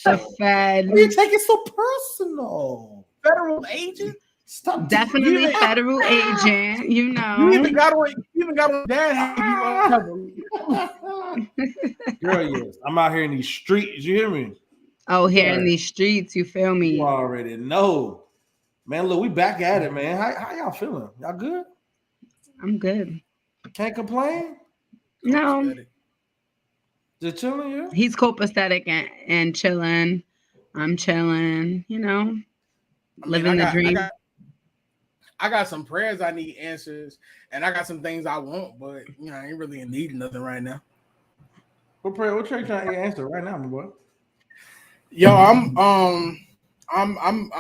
The Fed. Why you take it so personal? Federal agent? Stop. Definitely federal agent, You even got on dad. Girl, yes. I'm out here in these streets. You hear me? Oh, here in these streets, you feel me? You already know. Man, look, we back at it, man. How y'all feeling? Y'all good? I'm good. Can't complain? No. Just chilling, yeah? He's copacetic and chilling. I'm chilling, living the dream. I got some prayers I need answers, and I got some things I want, but I ain't really in need of nothing right now. What prayer you trying to answer right now, my boy? Yo, I'm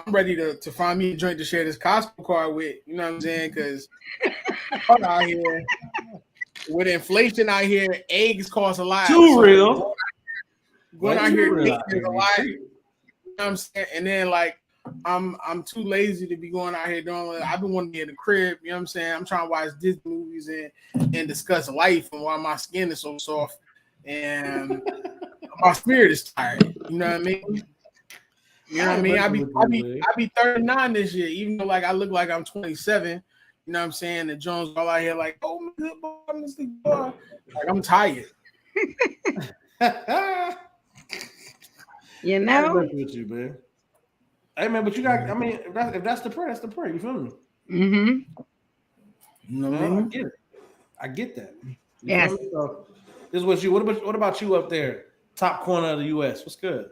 ready to find me a joint to share this Costco card with. You know what I'm saying? Because out here with inflation out here, eggs cost a lot. Too real. Going out here is a lot. You know what I'm saying? And then I'm too lazy to be going out here doing. I've been wanting to be in the crib. You know what I'm saying? I'm trying to watch Disney movies and discuss life and why my skin is so soft and my spirit is tired. You know what I mean? You know what I mean? I be 39 this year, even though I look like I'm 27. You know what I'm saying? The Jones all out here oh my good boy, Mr. Boy. I'm tired. You know? With you, man. Hey man, but you got. I mean, if that's the prayer, that's the prayer. You feel me? Mm-hmm. You know what I mean? I get it. I get that. Yes. So, this was you. What about you up there? Top corner of the U.S. What's good?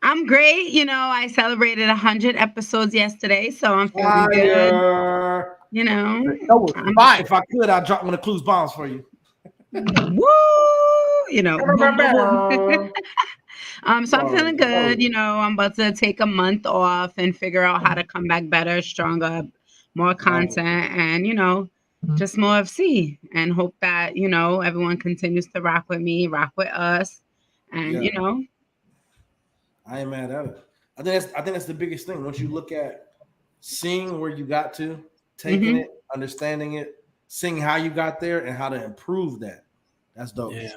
I'm great. I celebrated 100 episodes yesterday, so I'm feeling good. If I could, I'd drop one of Clues bombs for you. Woo! So I'm feeling good. I'm about to take a month off and figure out how to come back better, stronger, more content, and just more FC, and hope that everyone continues to rock with me, rock with us, and I ain't mad at it. I think that's the biggest thing. Once you look at seeing where you got to, taking it, understanding it, seeing how you got there, and how to improve that. That's dope. Yeah.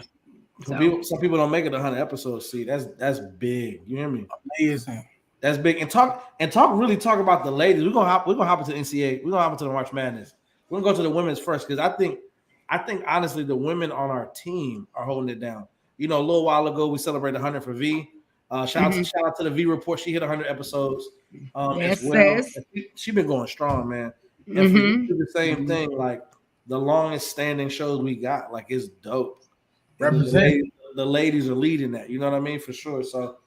Some people don't make it 100 episodes. See, that's big. You hear me? Amazing. That's big. And talk about the ladies. We're gonna hop into the NCAA. We're gonna hop into the March Madness. We're gonna go to the women's first because I think honestly the women on our team are holding it down. A little while ago we celebrated 100 for V. Shout out to the V report. She hit 100 episodes as well. She been going strong, man. And for you to do the same thing, the longest standing shows we got, it's dope. Represent. The ladies are leading that. You know what I mean? For sure. So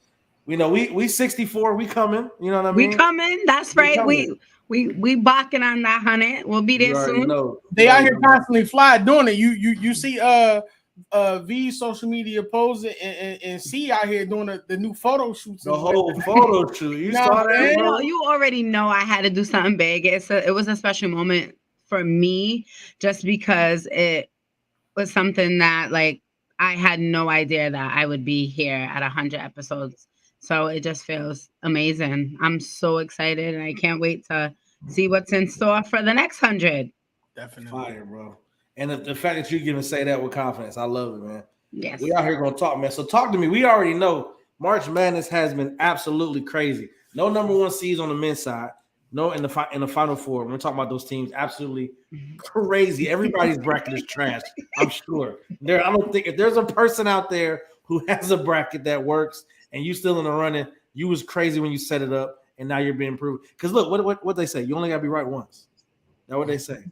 we 64. We coming. You know what I mean? We coming. That's right. We barking on that 100. We'll be there soon. They out here constantly fly doing it. You see V social media posing and C out here doing the new photo shoots. The whole photo shoot. You saw that? You already know I had to do something big. It was a special moment for me just because it was something that I had no idea that I would be here at 100 episodes. So it just feels amazing. I'm so excited and I can't wait to see what's in store for the next 100. Definitely. Fire, bro. And the fact that you can say that with confidence, I love it, man. Yes. We out here going to talk, man. So talk to me. We already know March Madness has been absolutely crazy. No number one seeds on the men's side. No, in the Final Four. We're talking about those teams, absolutely crazy. Everybody's bracket is trash, I'm sure. I don't think if there's a person out there who has a bracket that works and you still in the running, you was crazy when you set it up, and now you're being proved. Because look, what they say, you only gotta be right once. That's what they say.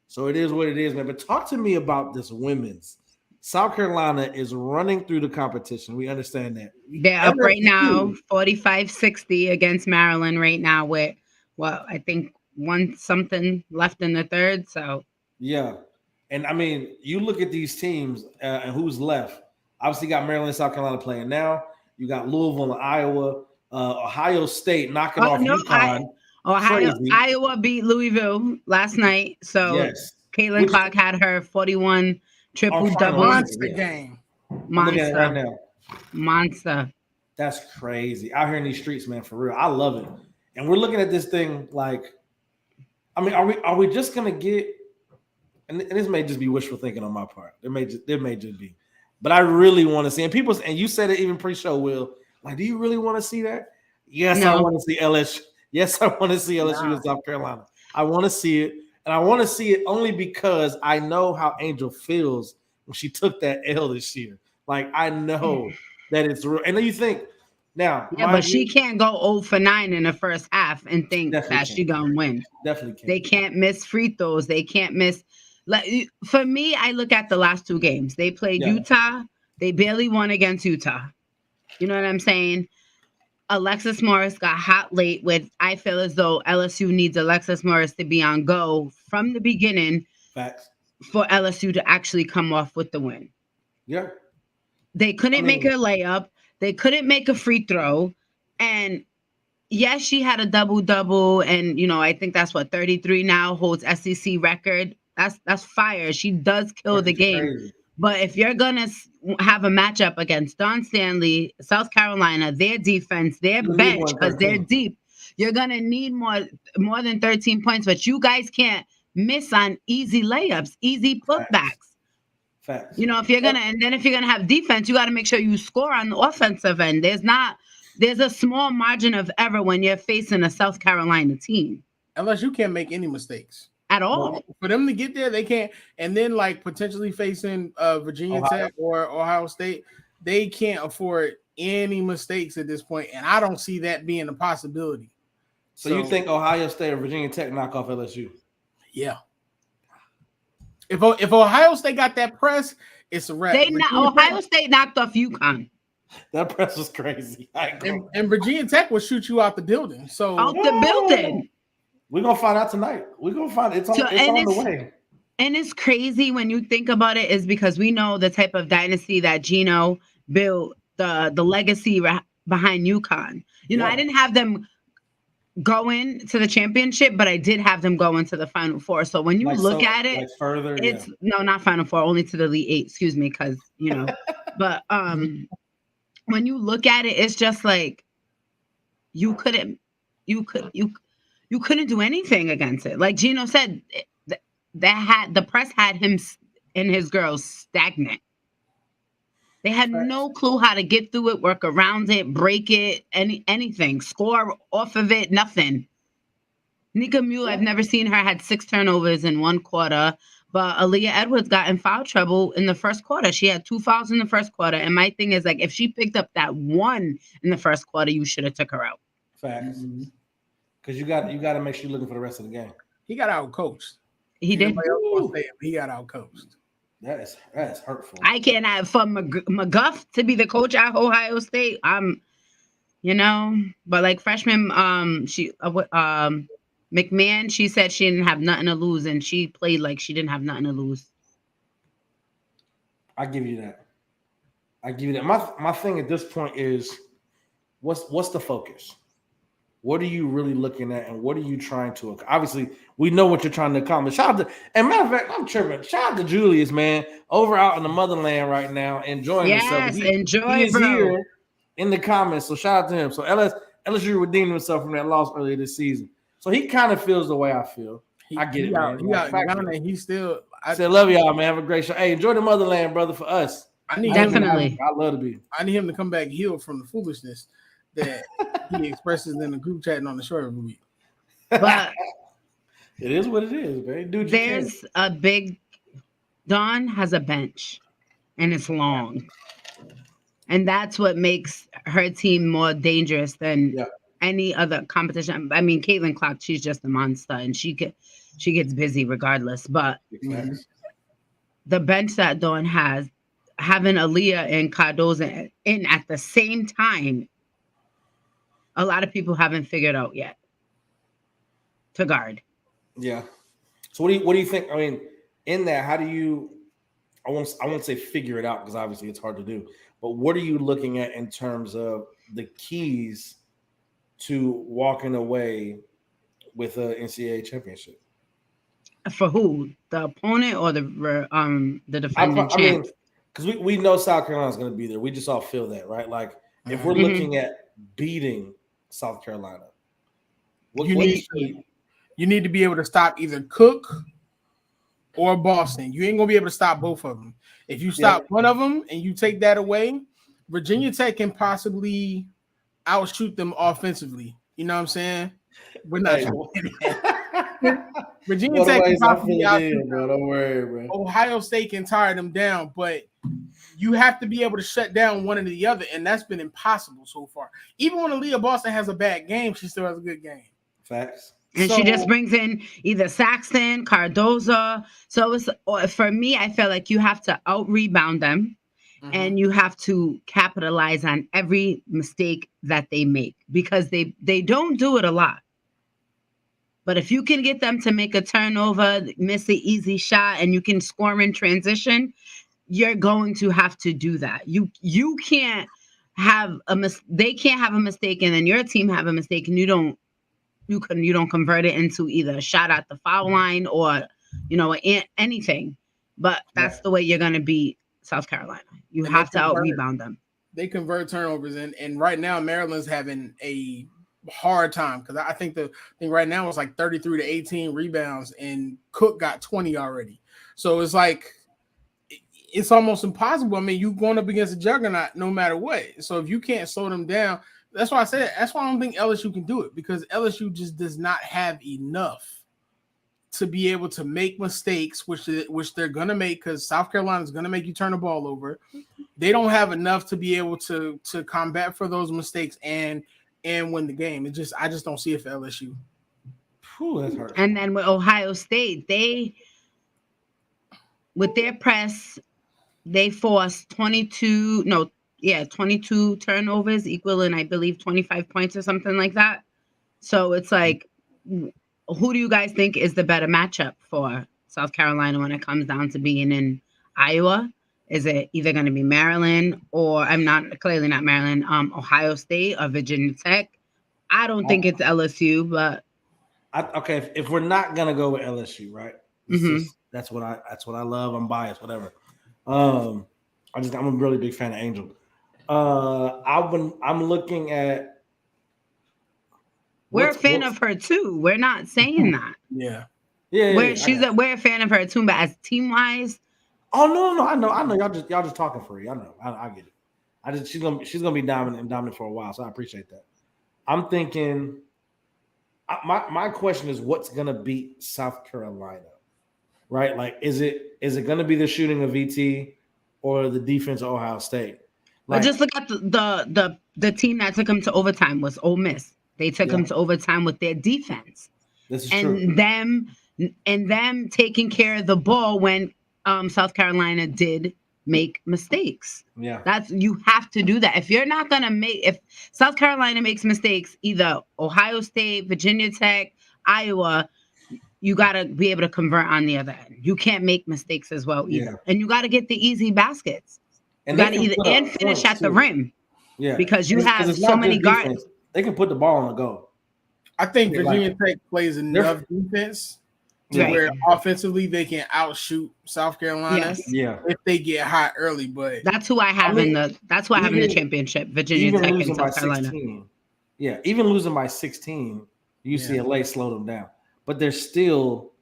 So it is what it is, man. But talk to me about this women's. South Carolina is running through the competition. We understand that. They're up right now, 45-60 against Maryland right now with I think one something left in the third. So yeah. And I mean, you look at these teams and who's left. Obviously, you got Maryland and South Carolina playing now. You got Louisville and Iowa, Ohio State knocking off UConn. Iowa beat Louisville last night. So yes. Caitlin Clark had her 41 triple-double. Monster game. Monster. Right now. Monster. That's crazy. Out here in these streets, man, for real. I love it. And we're looking at this thing are we just gonna get? And this may just be wishful thinking on my part. There may just be, but I really want to see. And you said it even pre-show, Will. Like, do you really want to see that? Yes, No. I want to see LSU. Yes, I want to see LSU in South Carolina. I want to see it. And I want to see it only because I know how Angel feels when she took that L this year. Like, I know that it's real. And then you think, now, Yeah, but she can't go 0 for 9 in the first half and think that she gonna win. Definitely can't. They can't miss free throws. They can't miss. Like, for me, I look at the last 2 games. They played Utah. They barely won against Utah. You know what I'm saying? Alexis Morris got hot late with, I feel as though LSU needs Alexis Morris to be on go from the beginning. Facts. For LSU to actually come off with the win. Yeah. They couldn't make a layup. They couldn't make a free throw. And yes, she had a double-double. And, I think that's what, 33 now, holds SEC record. That's fire. She does kill the game. Crazy. But if you're going to have a matchup against Dawn Stanley, South Carolina, their defense, their bench, because they're deep, you're going to need more than 13 points. But you guys can't miss on easy layups, easy putbacks. Facts. If you're going to have defense, you got to make sure you score on the offensive end. There's a small margin of error when you're facing a South Carolina team. Unless you can't make any mistakes. At all. For them to get there, they can't. And then, potentially facing Virginia Tech or Ohio State, they can't afford any mistakes at this point. And I don't see that being a possibility. So you think Ohio State or Virginia Tech knock off LSU? Yeah. If Ohio State got that press, it's a wrap. Ohio State knocked off UConn. That press was crazy. And Virginia Tech will shoot you out the building. So out the building. We're going to find out tonight. We're going to find it. It's on the way. And it's crazy when you think about it, is because we know the type of dynasty that Gino built, the legacy behind UConn. I didn't have them going to the championship, but I did have them go into the Final Four. So when you look at it, further, no, not Final Four, only to the Elite Eight, excuse me, because, but when you look at it, it's just like you couldn't do anything against it. Like Gino said, the press had him and his girls stagnant. They had no clue how to get through it, work around it, break it, anything, score off of it, nothing. Nika Mule, I've never seen her, had 6 turnovers in 1 quarter, but Aaliyah Edwards got in foul trouble in the first quarter. She had 2 fouls in the first quarter, and my thing is, if she picked up that 1 in the first quarter, you should have took her out. Facts. Because you got to make sure you're looking for the rest of the game. He got out coached. He did. He got out coached. That is hurtful. I can't have for McGuff to be the coach at Ohio State. But like freshman, McMahon, she said she didn't have nothing to lose, and she played like she didn't have nothing to lose. I give you that. My thing at this point is, what's the focus? What are you really looking at, and what are you trying to? Obviously, we know what you're trying to accomplish. Shout out to, and matter of fact, I'm tripping. Shout out to Julius, man, over out in the motherland right now, enjoying himself. He is here in the comments, so shout out to him. So LSU redeemed himself from that loss earlier this season. So he kind of feels the way I feel. I get it, man. He still. I said, love y'all, man. Have a great show. Hey, enjoy the motherland, brother, for us. Definitely. I love to be. I need him to come back healed from the foolishness that he expresses in the group chat and on the show every week. But it is what it is, man. Dude, there's a big. Dawn has a bench, and it's long, and that's what makes her team more dangerous than any other competition. I mean, Caitlin Clark, she's just a monster, and she gets busy regardless. But the bench that Dawn has, having Aaliyah and Cardoza in at the same time, a lot of people haven't figured out yet to guard. Yeah. So what do you think? I mean, in that, how do you? I won't say figure it out, because obviously it's hard to do. But what are you looking at in terms of the keys to walking away with an NCAA championship? For who? The opponent or the defending champ? I mean, because we know South Carolina's going to be there. We just all feel that, right? Like, if we're looking at beating South Carolina, you need to be able to stop either Cook or Boston. You ain't going to be able to stop both of them. If you stop one of them and you take that away, Virginia Tech can possibly outshoot them offensively. You know what I'm saying? We're not trying to win that. Virginia Tech can possibly outshoot bro. Don't worry, bro. Ohio State can tire them down, but you have to be able to shut down one or the other, and that's been impossible so far. Even when Aaliyah Boston has a bad game, she still has a good game. Facts. And she just brings in either Saxton, Cardoza. So for me, I feel like you have to out-rebound them, and you have to capitalize on every mistake that they make, because they don't do it a lot. But if you can get them to make a turnover, miss an easy shot, and you can score in transition, you're going to have to do that. You can't have they can't have a mistake, and then your team have a mistake, and you don't convert it into either a shot at the foul line or anything. But that's the way you're going to beat South Carolina. You have to out rebound them. They convert turnovers, and right now Maryland's having a hard time, because I think the thing right now is like 33 to 18 rebounds, and Cook got 20 already. So it's like it's almost impossible. I mean, you're going up against a juggernaut no matter what. So if you can't slow them down, that's why I said that's why I don't think LSU can do it, because LSU just does not have enough to be able to make mistakes, which they're going to make, because South Carolina is going to make you turn the ball over. They don't have enough to be able to combat for those mistakes and win the game. I just don't see it for LSU. Whew, that's hard. And then with Ohio State, with their press, they forced 22 turnovers, equaling, I believe, 25 points or something like that. So it's like, who do you guys think is the better matchup for South Carolina when it comes down to being in Iowa? Is it either going to be Maryland or clearly not Maryland, Ohio State or Virginia Tech? I don't think it's LSU, but if we're not gonna go with LSU, right? That's what I love. I'm biased, whatever. I'm a really big fan of Angel. I'm looking at. We're a fan of her too. We're not saying that. Yeah. We're a fan of her too, but as team wise. Oh no, I know. Y'all just talking for you. I know. I get it. She's gonna be dominant for a while, so I appreciate that. I'm thinking. My question is, what's gonna beat South Carolina, right? Like, is it gonna be the shooting of VT or the defense of Ohio State? But just look at the team that took them to overtime was Ole Miss. They took them to overtime with their defense. This is true. Them taking care of the ball when South Carolina did make mistakes. Yeah. You have to do that. If South Carolina makes mistakes, either Ohio State, Virginia Tech, Iowa, you got to be able to convert on the other end. You can't make mistakes as well either. Yeah. And you got to get the easy baskets. You got to finish at the rim. Yeah. Because you have so many guards. They can put the ball on the go. I think Virginia Tech plays enough defense where offensively they can outshoot South Carolina if they get hot early. But that's who I have in the championship, Virginia Tech and South Carolina. 16, even losing by 16, UCLA slowed them down. But they're still,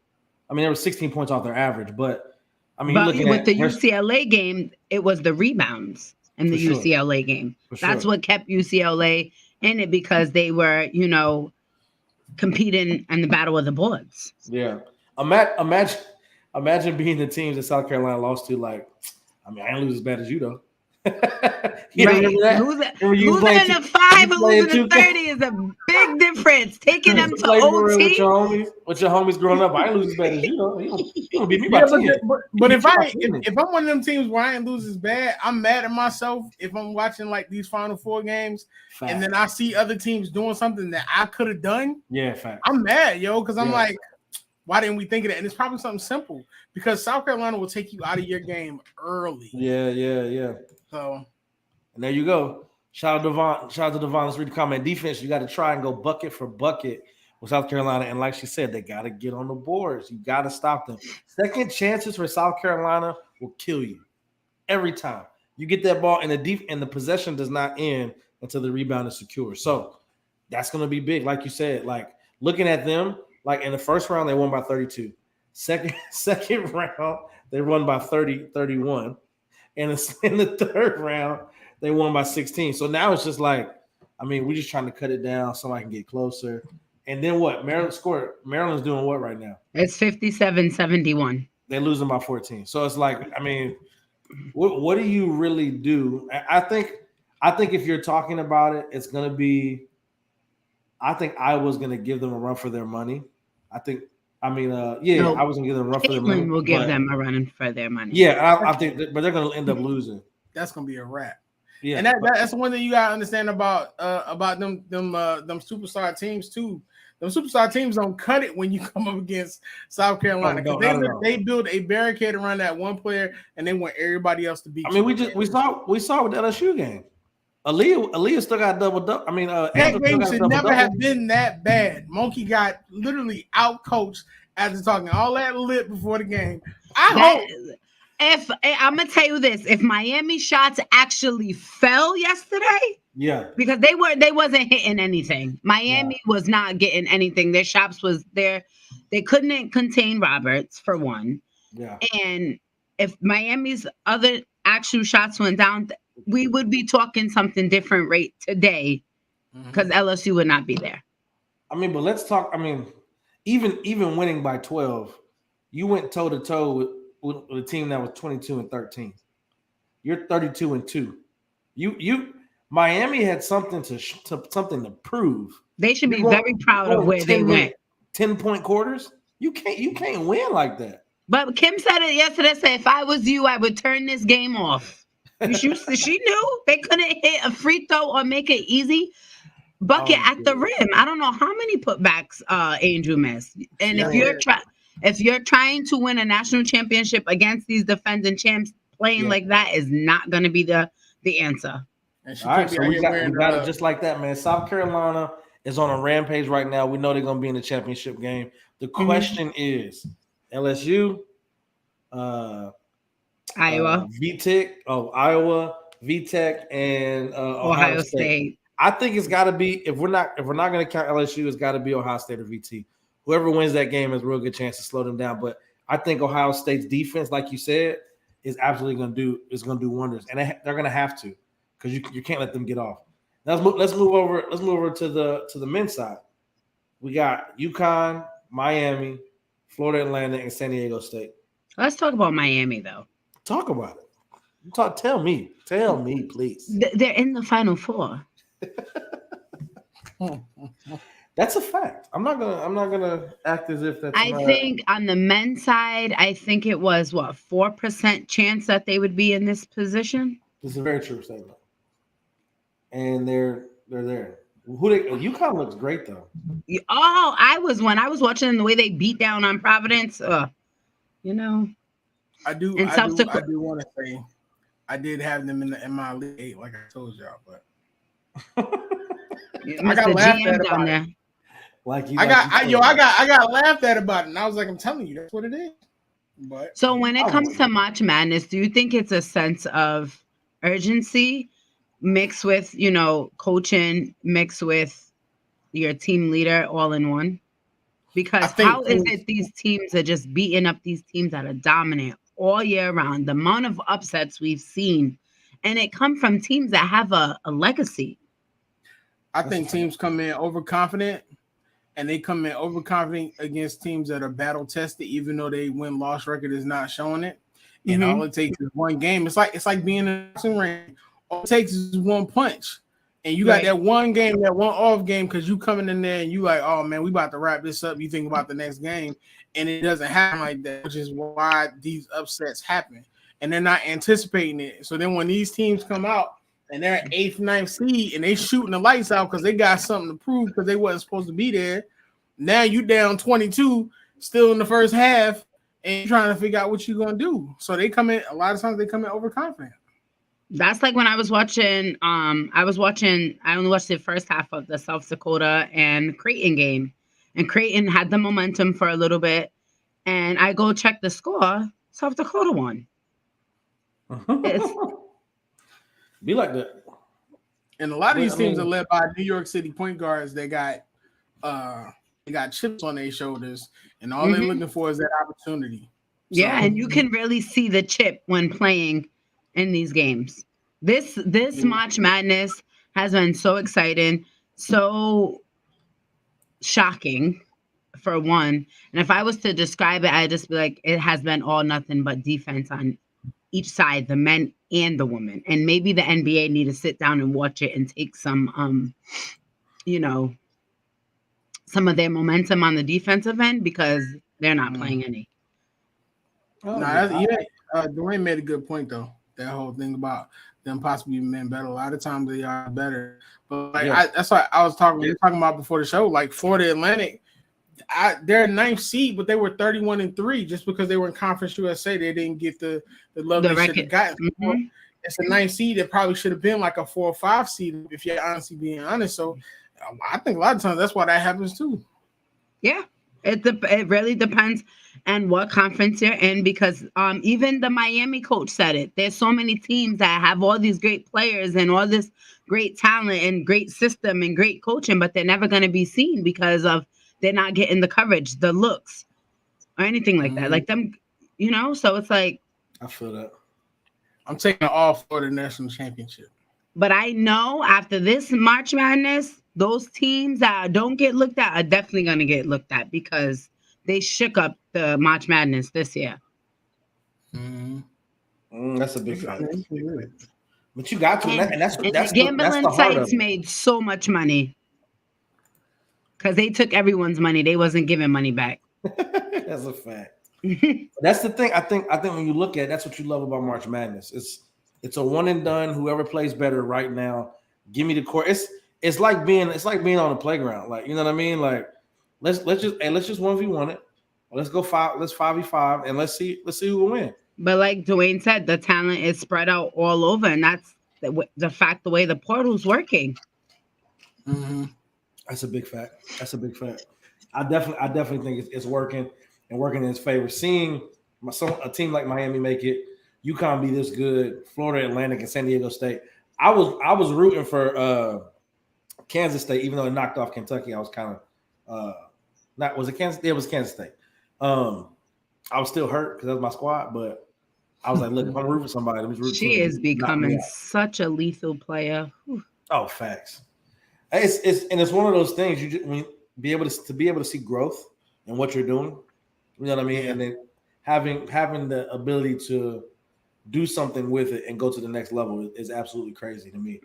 there were 16 points off their average. But with the UCLA game, it was the rebounds in the UCLA game. That's what kept UCLA in it, because they were, competing in the battle of the boards. Yeah. Imagine being the teams that South Carolina lost to. Like, I ain't lose as bad as you though. Remember that? Losing in the 5 and losing in 30 is a big difference. Taking them to OT with your homies growing up, I ain't lose as bad as you though. You don't beat me by 10. But if I'm one of them teams where I ain't lose as bad, I'm mad at myself if I'm watching like these Final Four games and then I see other teams doing something that I could have done. Yeah, fact. I'm mad, because I'm like, why didn't we think of that? And it's probably something simple, because South Carolina will take you out of your game early. Yeah. So, and there you go. Shout out to Devon. Let's read the comment. Defense, you got to try and go bucket for bucket with South Carolina. And like she said, they got to get on the boards. You got to stop them. Second chances for South Carolina will kill you every time. You get that ball, and the possession does not end until the rebound is secure. So that's going to be big. Like you said, like looking at them, like in the first round, they won by 32. Second round, they won by 31. And in the third round, they won by 16. So now it's just like, I mean, we're just trying to cut it down so I can get closer. And then what? Maryland's doing what right now? It's 57-71. They're losing by 14. So it's like, I mean, what do you really do? I think if you're talking about it, it's going to be. I think Iowa's going to give them a run for their money. I was going to give them a run for their money. Caitlin will give them a run for their money. Yeah, I think, but they're going to end up losing. That's going to be a wrap. Yeah, and that's one thing you got to understand about them superstar teams too. Them superstar teams don't cut it when you come up against South Carolina. They build a barricade around that one player, and they want everybody else to beat. I mean, we saw with the LSU game. Aaliyah still got double. I mean, that game should never have been that bad. Monkey got literally out coached after talking all that lip before the game. If I'm gonna tell you this, if Miami shots actually fell yesterday, because they wasn't hitting anything. Miami was not getting anything. Their shots was there. They couldn't contain Roberts for one. Yeah. And if Miami's other actual shots went down, we would be talking something different right today, because LSU would not be there. I mean, but let's talk. I mean, even winning by 12, you went toe to toe with a team that was 22-13. You're 32-2. Miami had something to prove. They should be very proud of where they went. 10-point quarters. You can't win like that. But Kim said it yesterday. Said if I was you, I would turn this game off. She knew they couldn't hit a free throw or make it easy bucket at the rim. I don't know how many putbacks Angel missed. And if you're trying to win a national championship against these defending champs, playing like that is not going to be the answer. All right, so we got it just like that, man. South Carolina is on a rampage right now. We know they're going to be in the championship game. The question is, LSU, Iowa, Iowa, VTech, and Ohio State. I think it's got to be, if we're not going to count LSU, it's got to be Ohio State or VT. Whoever wins that game has a real good chance to slow them down. But I think Ohio State's defense, like you said, is absolutely going to do wonders, and they're going to have to, because you can't let them get off. Now let's move over to the men's side. We got UConn, Miami, Florida Atlantic, and San Diego State. Let's talk about Miami though. Talk about it. Tell me, please. They're in the Final Four. That's a fact. I'm not gonna act as if that's. I think on the men's side, I think it was 4% chance that they would be in this position. This is a very true statement, and they're there. UConn looks great though. When I was watching the way they beat down on Providence, I do want to say I did have them in my Elite Eight, like I told y'all, but I got laughed at about it. I got laughed at about it, and I was like, I'm telling you, that's what it is. But so when it comes to March Madness, do you think it's a sense of urgency mixed with, coaching, mixed with your team leader all in one? Because how is it these teams are just beating up these teams that are dominant all year round? The amount of upsets we've seen, and it come from teams that have a legacy. I think teams come in overconfident, and they come in overconfident against teams that are battle tested, even though they win-loss record is not showing it. And all it takes is one game. It's like being in a boxing ring. All it takes is one punch. And you got that one game, that one off game, because you coming in there and you like, oh man, we about to wrap this up. You think about the next game, and it doesn't happen like that, which is why these upsets happen. And they're not anticipating it. So then when these teams come out and they're at 8th, 9th seed and they shooting the lights out because they got something to prove because they wasn't supposed to be there. Now you down 22, still in the first half, and you're trying to figure out what you're gonna do. So they come in, a lot of times they come in overconfident. That's like when I was watching, I only watched the first half of the South Dakota and Creighton game. And Creighton had the momentum for a little bit. And I go check the score. South Dakota won. Be like that. And a lot of these teams are led by New York City point guards. They got chips on their shoulders, and all they're looking for is that opportunity. Yeah, and you can really see the chip when playing in these games. This March Madness, has been so exciting, so shocking for one. And if I was to describe it, I'd just be like, it has been all nothing but defense on each side, the men and the women. And maybe the NBA need to sit down and watch it and take some you know, some of their momentum on the defensive end because they're not playing any. Dwayne made a good point though. That whole thing about them possibly men better. A lot of times they are better. But like, that's what I was talking about before the show. Like Florida Atlantic, they're 9th seed, but they were 31-3 just because they were in Conference USA. They didn't get the love they should have gotten. Mm-hmm. It's a 9th seed. It probably should have been like a 4 or 5 seed if you're honestly being honest. So I think a lot of times that's why that happens too. Yeah, it really depends on what conference you're in because even the Miami coach said it. There's so many teams that have all these great players and all this great talent and great system and great coaching, but they're never going to be seen because of they're not getting the coverage, the looks, or anything like that. Like them, so it's like. I feel that. I'm taking all Florida National Championship. But I know after this March Madness, those teams that don't get looked at are definitely going to get looked at because they shook up the March Madness this year. That's a big fact. But you got to, and that's the gambling sites made so much money because they took everyone's money. They wasn't giving money back. That's a fact. That's the thing. I think when you look at it, that's what you love about March Madness. It's a one and done. Whoever plays better right now, give me the court. It's like being on the playground. Like, you know what I mean? Like let's just 1v1 it. Let's go 5v5 and let's see who will win. But like Dwayne said, the talent is spread out all over, and that's the fact. The way the portal's working. Mm-hmm. That's a big fact. I definitely think it's working and working in his favor. Seeing a team like Miami make it, UConn be this good, Florida Atlantic and San Diego State. I was rooting for Kansas State, even though it knocked off Kentucky. I was kind of was it Kansas? It was Kansas State. I was still hurt because that was my squad, but I was like, look, if I'm rooting for somebody, I'm just rooting. She is becoming such a lethal player. Whew. Oh, facts. It's one of those things you just be able to see growth in what you're doing. You know what I mean? And then having the ability to do something with it and go to the next level is absolutely crazy to me.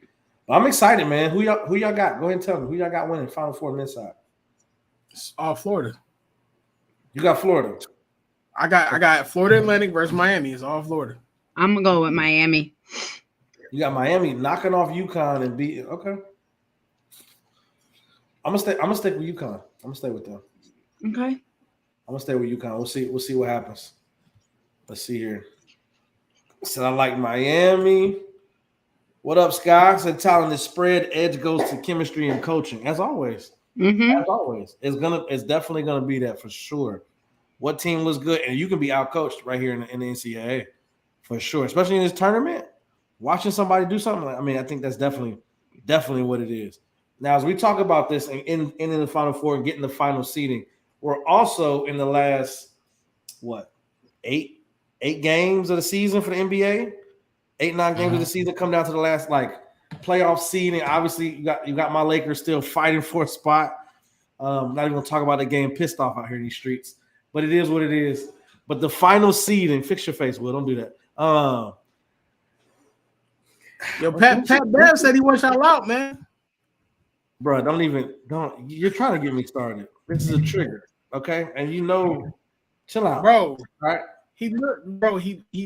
But I'm excited, man. Who y'all got? Go ahead and tell me who y'all got winning Final Four men's side. It's all Florida. You got Florida. I got Florida Atlantic versus Miami. It's all Florida. I'm gonna go with Miami. You got Miami knocking off UConn and beat. Okay. I'm gonna stick with UConn. I'm gonna stay with them. Okay. I'm gonna stay with UConn. We'll see what happens. Let's see here. Said I like Miami. What up, Sky? Said talent is spread. Edge goes to chemistry and coaching. As always. Mm-hmm. As always. It's definitely gonna be that for sure. What team was good? And you can be outcoached right here in the NCAA for sure, especially in this tournament. Watching somebody do something I think that's definitely what it is. Now, as we talk about this and in the Final Four and getting the final seeding, we're also in the last, 8 games of the season for the NBA? 9 games of the season come down to the last, playoff seeding. Obviously, you got my Lakers still fighting for a spot. Not even going to talk about the game pissed off out here in these streets. But it is what it is. But the final seeding, fix your face, Will. Don't do that. Pat Bev said he wants y'all out, man. Bro, don't. You're trying to get me started. This is a trigger, okay? And chill out, bro. All right? He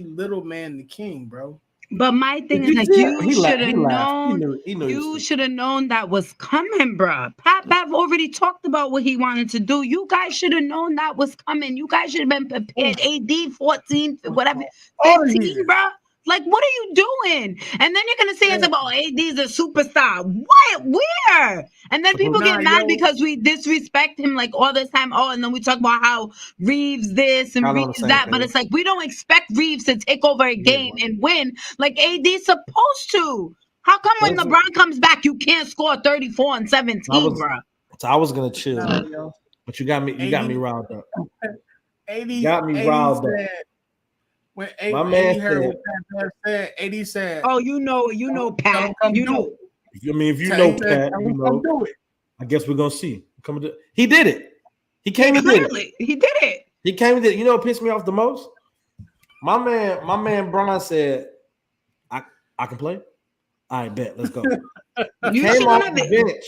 little man the king, bro. But my thing is you should have known. You should have known that was coming, bro. Pat Bev already talked about what he wanted to do. You guys should have known that was coming. You guys should have been prepared. AD 14, whatever, 15, bro. Like, what are you doing? And then you're gonna say it's about AD's a superstar. What? Where? And then people get mad because we disrespect him like all this time. Oh, and then we talk about how Reeves this and Reeves that. But it's like we don't expect Reeves to take over a game and win like AD's supposed to. How come when LeBron comes back, you can't score 34 and 17, bro? So I was gonna chill, but you got me riled up. AD got me riled up. When AD heard what Pat said, AD said, "Oh, you know, Pat, you know." If you know Pat, you know. I guess we're gonna see. He did it. He came and did it. He did it. He came and did it. You know what pissed me off the most? My man Brian said, I can play. All right, bet. Let's go. He came off the bench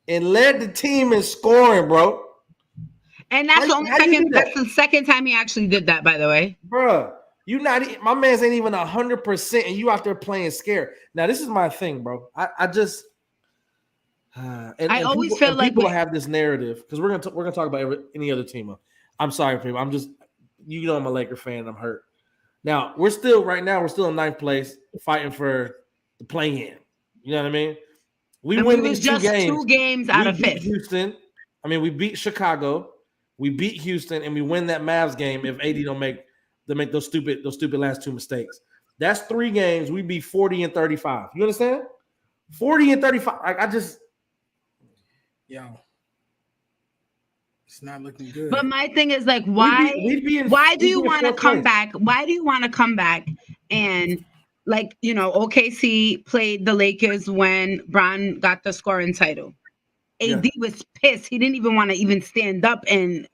and led the team in scoring, bro. And that's that's the second time he actually did that, by the way. Bruh, my man's ain't even 100%, and you out there playing scared. Now, this is my thing, bro. I just I always feel like people have this narrative because we're gonna talk about any other team. I'm sorry, people. I'm just I'm a Laker fan. I'm hurt. Now we're still in ninth place, fighting for the play-in. You know what I mean? We win these just 2 games out of 5th. Houston. I mean, we beat Chicago. We beat Houston, and we win that Mavs game if AD don't make those stupid last 2 mistakes. That's 3 games. We beat 40 and 35. You understand? 40 and 35. I just. It's not looking good. But my thing is like, why do you want to come back? Why do you want to come back and OKC played the Lakers when Bron got the scoring title. AD was pissed. He didn't even want to even stand up and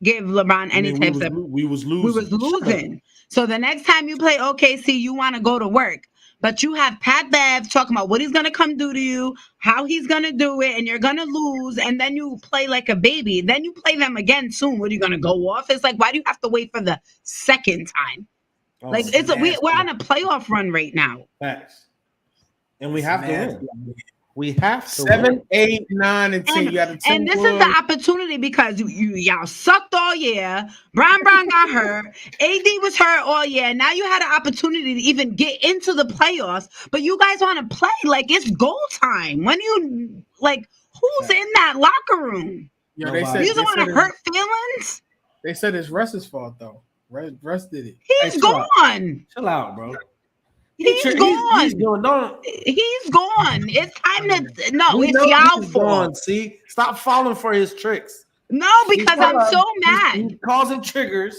give LeBron any types of. We was losing. So the next time you play OKC, you want to go to work. But you have Pat Bev talking about what he's going to come do to you, how he's going to do it, and you're going to lose, and then you play like a baby. Then you play them again soon. What are you going to go off? It's like, why do you have to wait for the second time? We're on a playoff run right now. Facts. And we have to win. We have to 7, 8, 9, and 10. You got a 10 and this is the opportunity because y'all sucked all year. Brown got hurt. AD was hurt all year. Now you had an opportunity to even get into the playoffs, but you guys want to play like it's goal time. When you who's in that locker room? You don't want to hurt feelings. They said it's Russ's fault though. Russ did it. He's gone. Chill out, bro. He's gone. He's gone. It's time to it's y'all fault. See, stop falling for his tricks. No, because I'm so mad. He's causing triggers.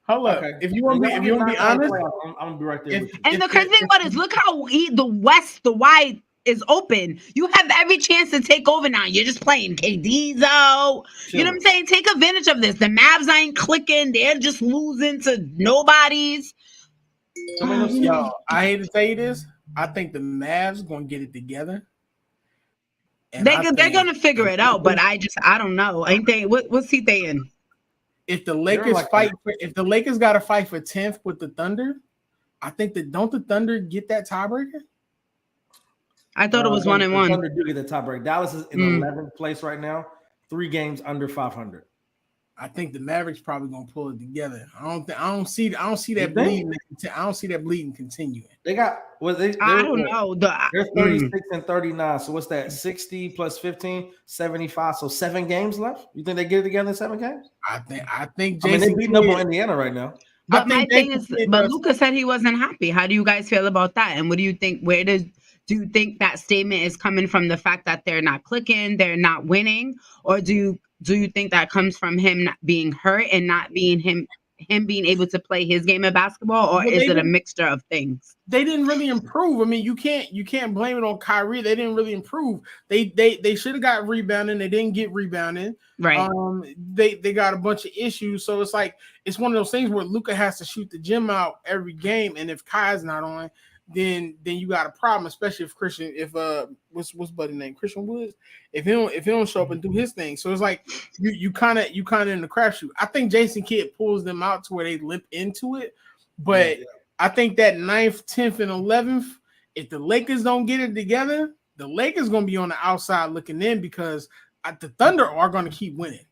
Hold up. If you want to be honest, I'm gonna be right there. And the crazy thing about it is, look how the wide is open. You have every chance to take over now. You're just playing KD's out. You know what I'm saying? Take advantage of this. The Mavs ain't clicking. They're just losing to nobodies. Yo, I hate to tell you this. I think the Mavs gonna get it together. They're gonna figure it out, but I don't know. Ain't they? What's he saying? If the Lakers if the Lakers got to fight for 10th with the Thunder, I think don't the Thunder get that tiebreaker? I thought it was 1-1. Thunder do get the tiebreaker. Dallas is in 11th place right now, 3 games under 500. I think the Mavericks probably gonna pull it together. I don't see that bleeding. I don't see that bleeding continuing. They got I don't know. They're 36 and 39. So what's that? 60 plus 15, 75. So 7 games left. You think they get it together in 7 games? I think Jason they're beating up on Indiana right now. But my thing is, Luka said he wasn't happy. How do you guys feel about that? And what do you think? Do you think that statement is coming from the fact that they're not clicking, they're not winning, or do you think that comes from him not being hurt and not being him being able to play his game of basketball, or is it a mixture of things? They didn't really improve. I mean, you can't blame it on Kyrie. They didn't really improve. They should have got rebounding. They didn't get rebounding. Right. They got a bunch of issues. So it's like it's one of those things where Luka has to shoot the gym out every game, and if Kai's not on, then you got a problem, especially if what's buddy name? Christian Woods. If he don't show up and do his thing. So it's like you kind of in the crapshoot. I think Jason Kidd pulls them out to where they limp into it. But I think that 9th, 10th, and 11th, if the Lakers don't get it together, the Lakers gonna be on the outside looking in because the Thunder are gonna keep winning.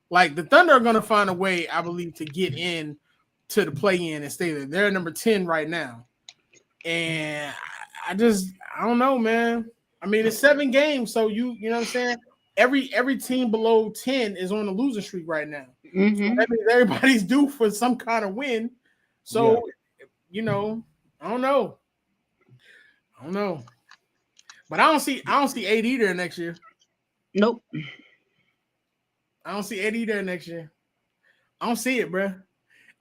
Like the Thunder are gonna find a way, I believe, to get in to the play-in and stay there. They're number 10 right now. And I don't know, man. I mean, it's 7 games, so you know what I'm saying? Every team below 10 is on a losing streak right now. Mm-hmm. So that means everybody's due for some kind of win. So, I don't know. But I don't see AD there next year. Nope. I don't see AD there next year. I don't see it, bro.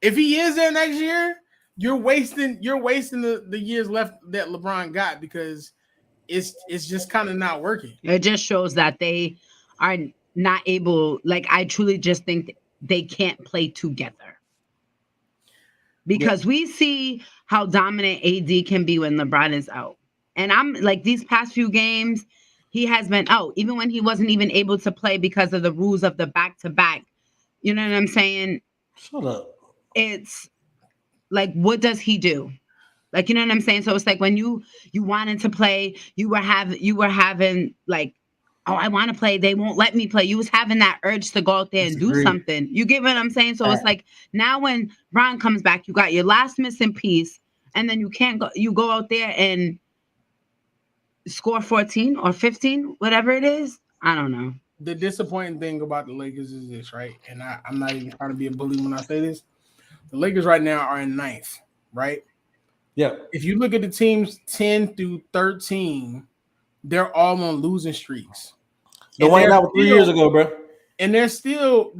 If he is there next year, you're wasting the years left that LeBron got because it's just kind of not working. It just shows that they are not able. Like I truly just think they can't play together because we see how dominant AD can be when LeBron is out. And I'm like these past few games, he has been out, even when he wasn't even able to play because of the rules of the back to back. You know what I'm saying? Shut up. It's like, what does he do? Like, you know what I'm saying? So it's like when you wanted to play, you were having like, oh, I want to play. They won't let me play. You was having that urge to go out there and do something. You get what I'm saying? So it's like now when Bron comes back, you got your last missing piece, and then you can't go. You go out there and score 14 or 15, whatever it is. I don't know. The disappointing thing about the Lakers is this, right? And I'm not even trying to be a bully when I say this. The Lakers right now are in 9th, right? Yeah. If you look at the teams 10 through 13, they're all on losing streaks. The one that was 3 years ago, bro. And they're still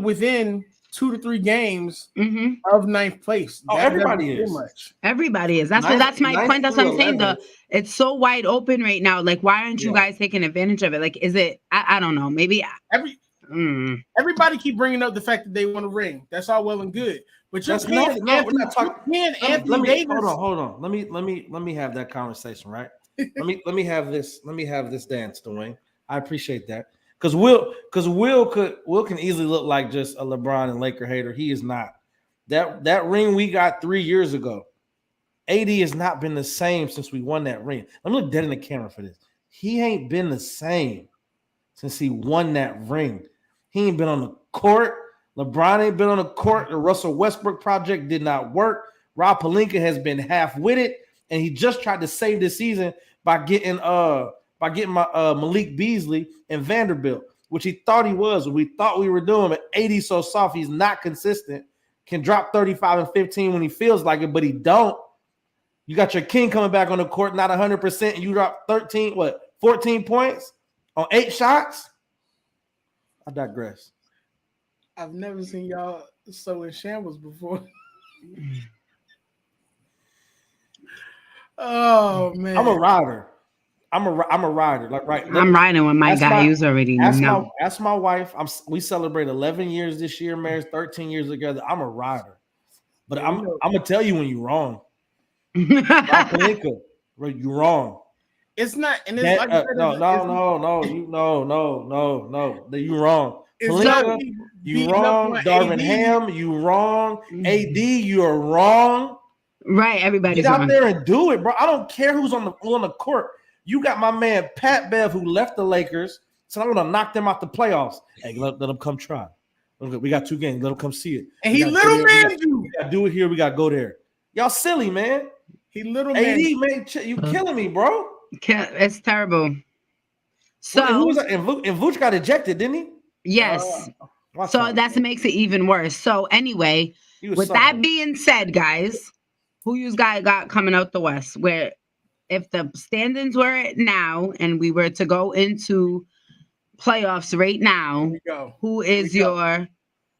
within 2 to 3 games of 9th place. Everybody is. Everybody is. That's my point. That's what I'm saying. It's so wide open right now. Like, why aren't you guys taking advantage of it? Like, is it? I don't know. Maybe everybody keep bringing up the fact that they want a ring. That's all well and good. But we're not talking. Hold on. Let me have that conversation, right? let me have this dance, Dwayne. I appreciate that. Because Will can easily look like just a LeBron and Laker hater. He is not. That ring we got 3 years ago, AD has not been the same since we won that ring. Let me look dead in the camera for this. He ain't been the same since he won that ring. He ain't been on the court. LeBron ain't been on the court. The Russell Westbrook project did not work. Rob Pelinka has been half-witted, and he just tried to save the season by getting Malik Beasley and Vanderbilt, which he thought he was. We thought we were doing, but AD's so soft, he's not consistent. Can drop 35 and 15 when he feels like it, but he don't. You got your king coming back on the court, not 100%, and you drop 14 points on 8 shots? I digress. I've never seen y'all so in shambles before. Oh man, I'm a rider. I'm a rider. Like right, I'm riding with my guy. He's already know. That's my wife. We celebrate 11 years this year, married 13 years together. I'm a rider, but I'm gonna tell you when you're wrong. You're wrong. It's not, and it's that, like no. You wrong. Pelinka, you wrong. Darvin Ham, you wrong. AD, you're wrong. Right, everybody's get out there and do it, bro. I don't care who's on the court. You got my man Pat Bev who left the Lakers, so I'm gonna knock them out the playoffs. Hey, let them come try. We got 2 games. Let them come see it. And he little man you. We gotta do it here. We gotta go there. Y'all silly, man. He little man. AD, man, you killing me, bro. It's terrible. So who was that? And Vooch got ejected, didn't he? Yes. So that makes it even worse. So anyway, with that being said, guys, who you guys got coming out the West? Where if the standings were now and we were to go into playoffs right now, who is your?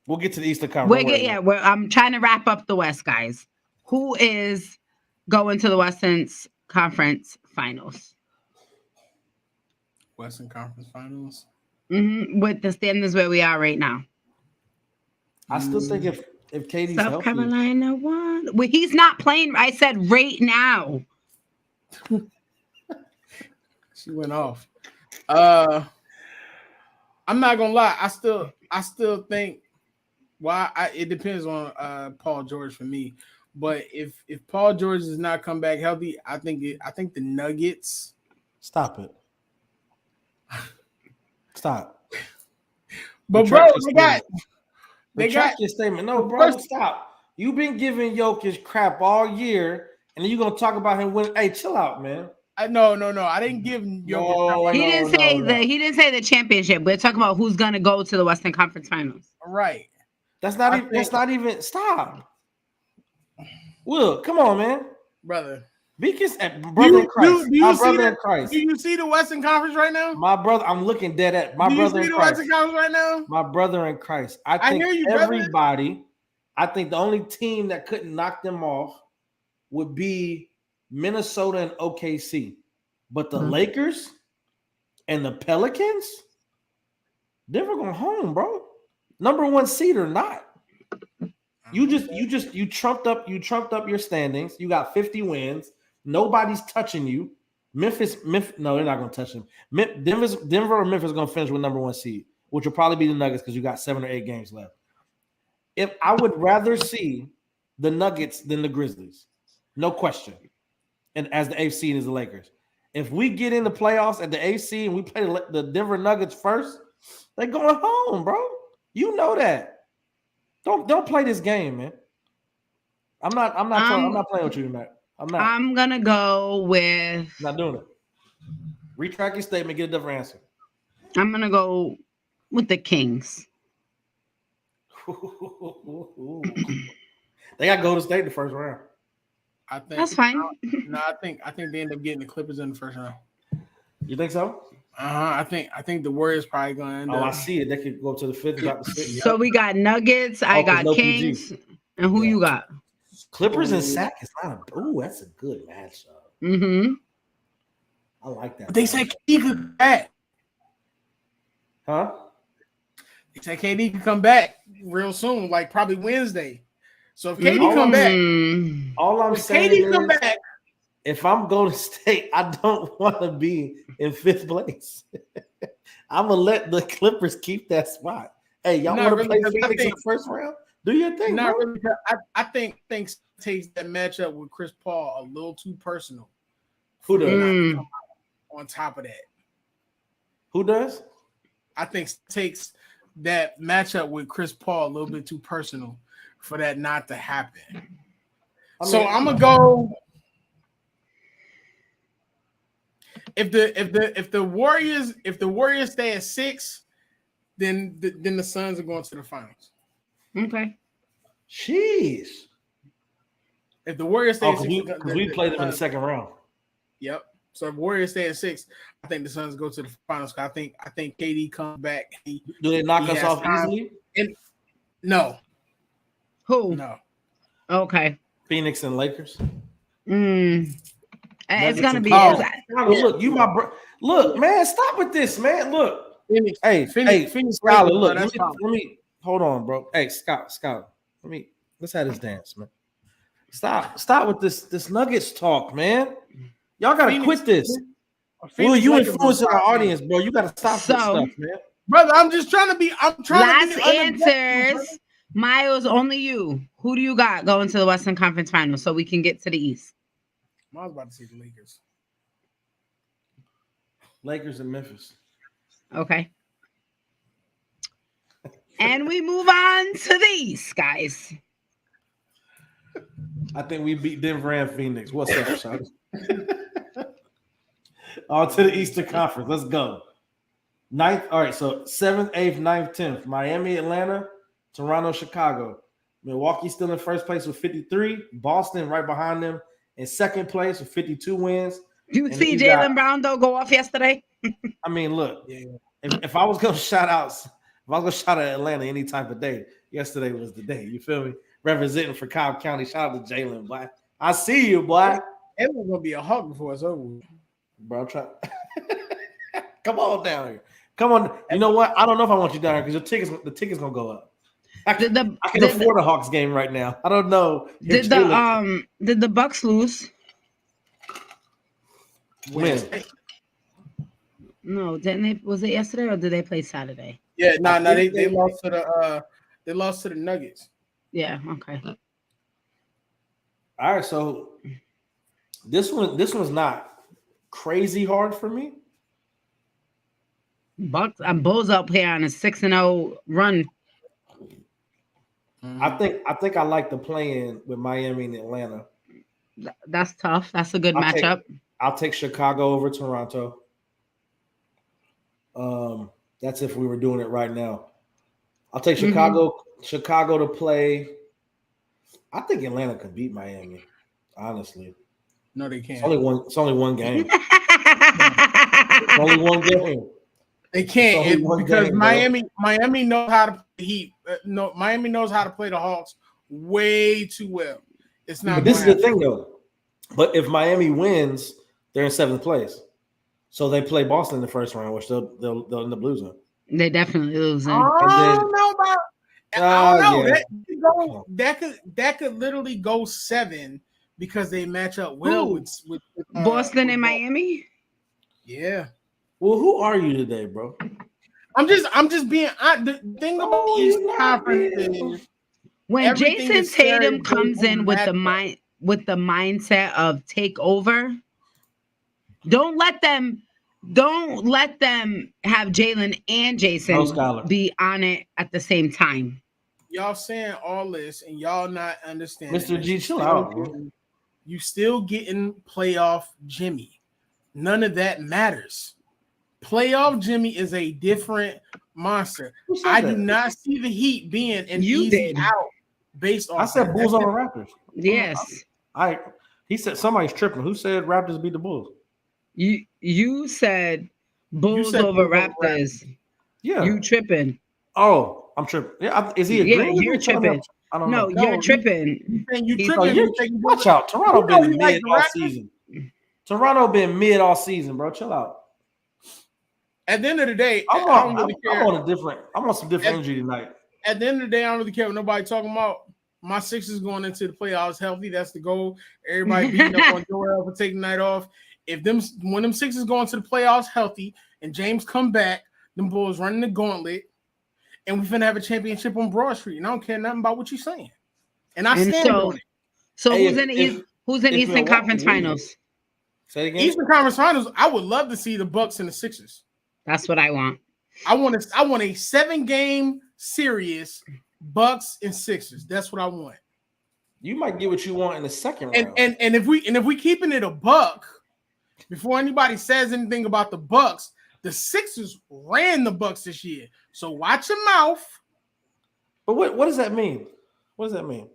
We'll get to the Eastern Conference. I'm trying to wrap up the West, guys. Who is going to the Western Conference Finals? Western Conference Finals. With the standings where we are right now. I still think if KD's South healthy, Carolina won. Well, he's not playing. I said right now. She went off. I'm not gonna lie. I still think. It depends on Paul George for me. But if Paul George does not come back healthy, I think the Nuggets. Stop it. Stop. But bro, they got your statement. No, bro, stop. You've been giving Jokic crap all year, and then you're gonna talk about him winning. Hey, chill out, man. No. I didn't give Jokic. He didn't say the championship. We're talking about who's gonna go to the Western Conference Finals. Right. That's not even. Stop. Will, come on, man, brother. Brother in Christ. My brother in Christ. Do you see the Western Conference right now? My brother, I'm looking dead at my brother in Christ. Western Conference right now? My brother in Christ. I think everybody. I think the only team that couldn't knock them off would be Minnesota and OKC. But the Lakers and the Pelicans, Denver going home, bro. Number 1 seed or not. You trumped up your standings. You got 50 wins. Nobody's touching you. Memphis, no, they're not going to touch them. Denver or Memphis are going to finish with number 1 seed, which will probably be the Nuggets because you got 7 or 8 games left. If I would rather see the Nuggets than the Grizzlies, no question. And as the 8th seed is the Lakers. If we get in the playoffs at the 8th seed and we play the Denver Nuggets first, they're going home, bro. You know that. Don't play this game, man. I'm not playing with you tonight. I'm not. I'm gonna go with. Not doing it. Retract your statement. Get a different answer. I'm gonna go with the Kings. They got Golden State in the first round. I think that's fine. No, I think they end up getting the Clippers in the first round. You think so? I think the Warriors probably going to end up. I see it. They could go to the 5th. Drop the 6th. So we got Nuggets. I got Kings. PG. And who you got? Clippers and Sac is not a. Ooh, that's a good matchup. Mm-hmm. I like that. But they said KD could come back. Huh? They said KD could come back real soon, like probably Wednesday. So if KD come back, all I'm saying is, come back, if I'm Golden State, I don't want to be in 5th place. I'm gonna let the Clippers keep that spot. Hey, y'all want to play Phoenix in the first round? Do your thing. Not really. I think takes that matchup with Chris Paul a little too personal. Who does? On top of that, who does? I think takes that matchup with Chris Paul a little bit too personal for that not to happen. So I'm gonna go. If the Warriors stay at 6, then the Suns are going to the finals. Okay. Jeez. If the Warriors stay at 6, because we played them in the second round. Yep. So if Warriors stay at 6, I think the Suns go to the finals. I think KD comes back. Do they knock us off easily? No. Who? No. Okay. Phoenix and Lakers. It's gonna be. Look, you my bro. Look, man, stop with this, man. Look, Phoenix, Phoenix. Skyler, look, let me hold on, bro. Hey, Scott, let's have this dance, man. Stop with this Nuggets talk, man. Y'all gotta quit this. Well, you influencing our audience, bro. You gotta stop this stuff, man. Brother, I'm trying to be. Last answers. Miles, only you. Who do you got going to the Western Conference Finals so we can get to the East? I was about to say the Lakers. Lakers and Memphis. Okay. And we move on to the East, guys. I think we beat Denver and Phoenix. What's up, Sean? On to the Eastern Conference. Let's go. 9th. All right, so 7th, 8th, 9th, 10th. Miami, Atlanta, Toronto, Chicago. Milwaukee still in first place with 53. Boston right behind them in second place with 52 wins. You see Jaylen Brown, though, go off yesterday? I mean, look, if I was going to shout out Atlanta any type of day, yesterday was the day. You feel me? Representing for Cobb County. Shout out to Jaylen, boy. I see you, boy. It was going to be a hawk before it's over. Bro, I'm trying. Come on down here. Come on. You know what? I don't know if I want you down here because the ticket's going to go up. I can afford a Hawks game right now. I don't know. Did the Bucks lose? When? No, didn't they? Was it yesterday or did they play Saturday? Yeah, they lost to the Nuggets. Yeah, okay. All right, so this one's not crazy hard for me. Bulls up here on a 6-0 run. I think I like the play-in with Miami and Atlanta. That's tough. That's a good matchup. I'll take Chicago over Toronto. That's if we were doing it right now. I'll take Chicago to play. I think Atlanta could beat Miami, honestly. No, they can't. It's only one game. It's only one game. They can't because Miami knows how to play the Heat. Miami knows how to play the Hawks way too well. It's not. But this is the thing, though. But if Miami wins, they're in 7th place. So they play Boston in the first round, which they'll end up losing. They definitely losing. I don't know about. I don't know. Yeah. That could literally go 7 because they match up well with Boston and Miami. Yeah. Well, who are you today, bro? I'm just being. The thing about the East Conference is when Jason Tatum comes in with the mindset of take over, don't let them have Jalen and Jason be on it at the same time. Y'all saying all this and y'all not understanding. Mr. G, chill out, bro. You still getting playoff Jimmy. None of that matters. Playoff Jimmy is a different monster. I do not see the Heat being an easy out based on. I said Bulls over Raptors. Yes. He said somebody's tripping. Who said Raptors beat the Bulls? You said Bulls over Raptors. Yeah. You tripping. Oh, I'm tripping. Yeah, is he agreeing? Yeah, you're tripping. I don't know. You're tripping. You tripping. Watch out. Toronto been mid all season. Toronto been mid all season, bro. Chill out. At the end of the day, I'm on some different energy tonight. At the end of the day, I don't really care what nobody talking about. My Sixers going into the playoffs healthy. That's the goal. Everybody beating up on Joel for taking the night off. When them Sixers go into the playoffs healthy and James come back, them Bulls running the gauntlet, and we finna have a championship on Broad Street. And I don't care nothing about what you're saying. And I stand on it. So who's in Eastern Conference Finals? Say it again. Eastern Conference Finals, I would love to see the Bucks and the Sixers. That's what I want. I want a 7-game series, Bucks and Sixers. That's what I want. You might get what you want in the second round. And if we keeping it a buck, before anybody says anything about the Bucks, the Sixers ran the Bucks this year. So watch your mouth. But what does that mean? What does that mean?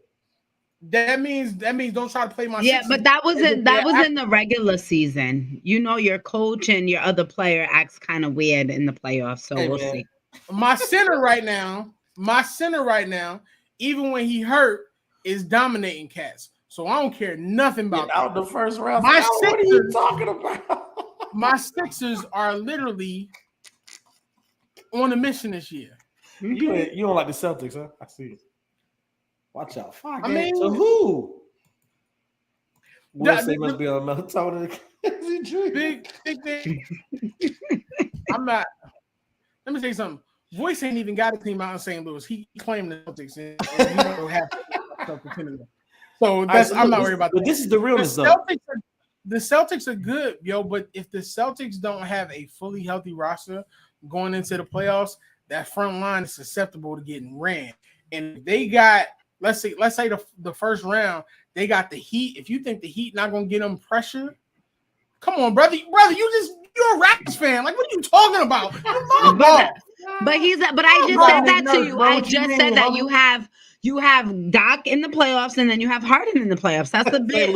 That means don't try to play my yeah, Sixers. But that was in the regular season. You know, your coach and your other player acts kind of weird in the playoffs. So we'll see. My center right now, even when he hurt, is dominating cats. So I don't care nothing about that. Out the first round. What are you talking about? My Sixers are literally on a mission this year. You don't like the Celtics, huh? I see it. Watch out. So who? Wilson must be on melatonin. Big thing. I'm not. Let me tell you something. Voice ain't even got a team out in St. Louis. He claimed the Celtics, and he don't have to. So I'm not worried about that. But this is the realness, though. The Celtics are good, yo. But if the Celtics don't have a fully healthy roster going into the playoffs, that front line is susceptible to getting ran. And they got, let's say the first round, they got the Heat. If you think the Heat not gonna get them pressure, come on, brother, you're a Raptors fan. Like, what are you talking about? But I just said that to you. I just said that you have Doc in the playoffs, and then you have Harden in the playoffs. That's the big.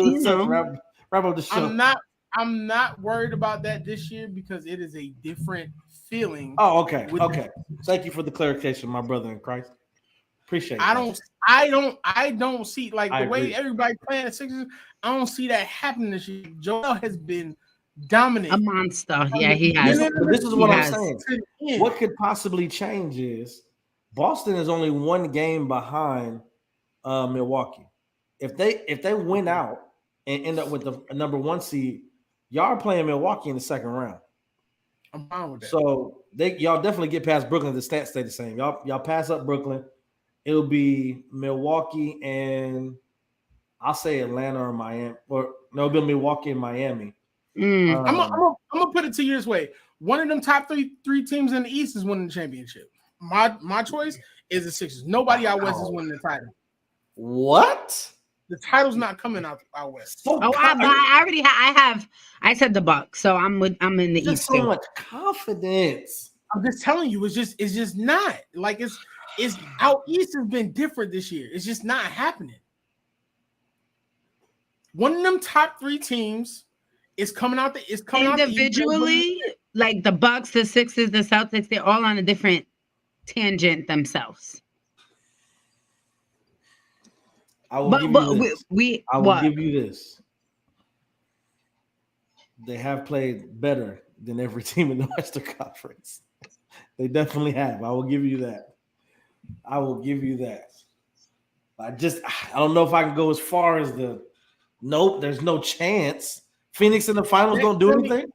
I'm not worried about that this year because it is a different feeling. Oh, okay. Okay. Thank you for the clarification, my brother in Christ. Appreciate it. I don't see the way agree. everybody playing the Sixers. I don't see that happening this year. Joel has been dominant. A monster. Yeah, he has. But this is what I'm saying. What could possibly change is Boston is only 1 game behind Milwaukee. If they win out and end up with the number 1 seed, y'all are playing Milwaukee in the second round. I'm fine with that. So y'all definitely get past Brooklyn. The stats stay the same. Y'all pass up Brooklyn. It'll be Milwaukee and I'll say Atlanta or Miami, or no, it'll be Milwaukee and Miami. I'm gonna put it to you this way: one of them top three teams in the East is winning the championship. My choice is the Sixers. Nobody out west is winning the title. What? The title's not coming out west. I said the Bucks, so I'm in the East. So much confidence. I'm just telling you, it's just not like it's out east has been different this year. It's just not happening. One of them top 3 teams is coming out. Individually, like the Bucks, the Sixers, the Celtics, they're all on a different tangent themselves. I will give you this. They have played better than every team in the Western Conference. They definitely have. I will give you that. I don't know if I can go as far as nope, there's no chance. Phoenix in the finals don't do anything?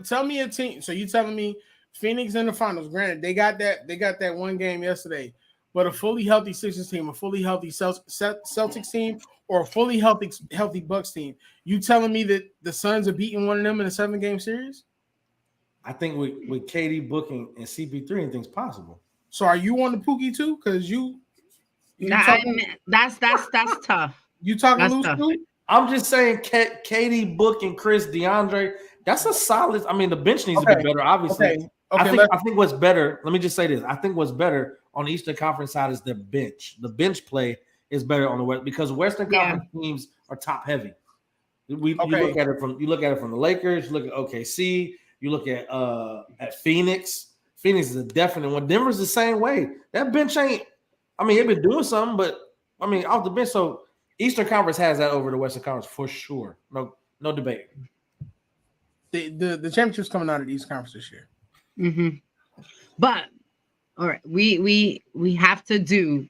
Tell me a team. So you telling me Phoenix in the finals? Granted, they got that one game yesterday, but a fully healthy Sixers team, a fully healthy Celtics team, or a fully healthy Bucks team. You telling me that the Suns are beating one of them in a 7-game series? I think with KD booking and CP3, anything's possible. So are you on the Pookie too? Because that's tough. You talking loose too? I'm just saying, KD, Book, and Chris, DeAndre. That's a solid. I mean, the bench needs to be better, obviously. I think what's better. Let me just say this. I think what's better on the Eastern Conference side is the bench. The bench play is better on the West because Western Conference teams are top heavy. You look at it from the Lakers. You look at OKC. You look at Phoenix. Phoenix is a definite one. Denver's the same way. That bench ain't. I mean, they've been doing something, but I mean, off the bench. So Eastern Conference has that over the Western Conference for sure. No debate. The championship's coming out of the East Conference this year. Mm-hmm. But all right, we have to do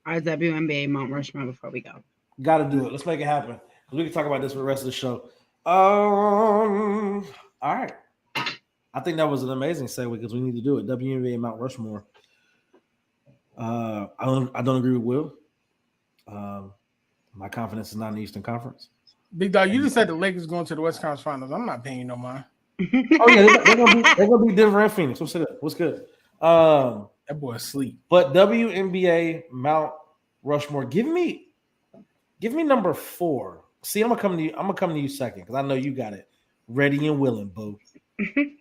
our WNBA Mount Rushmore before we go. Got to do it. Let's make it happen because we can talk about this for the rest of the show. All right. I think that was an amazing segue because we need to do it. WNBA Mount Rushmore. I don't agree with Will. My confidence is not in the Eastern Conference. Big dog, you just said the Lakers going to the West Conference Finals. I'm not paying you no mind. Oh yeah, they're gonna be Denver and Phoenix. What's good? That boy asleep. But WNBA Mount Rushmore. Give me number 4. See, I'm gonna come to you second because I know you got it ready and willing, boo.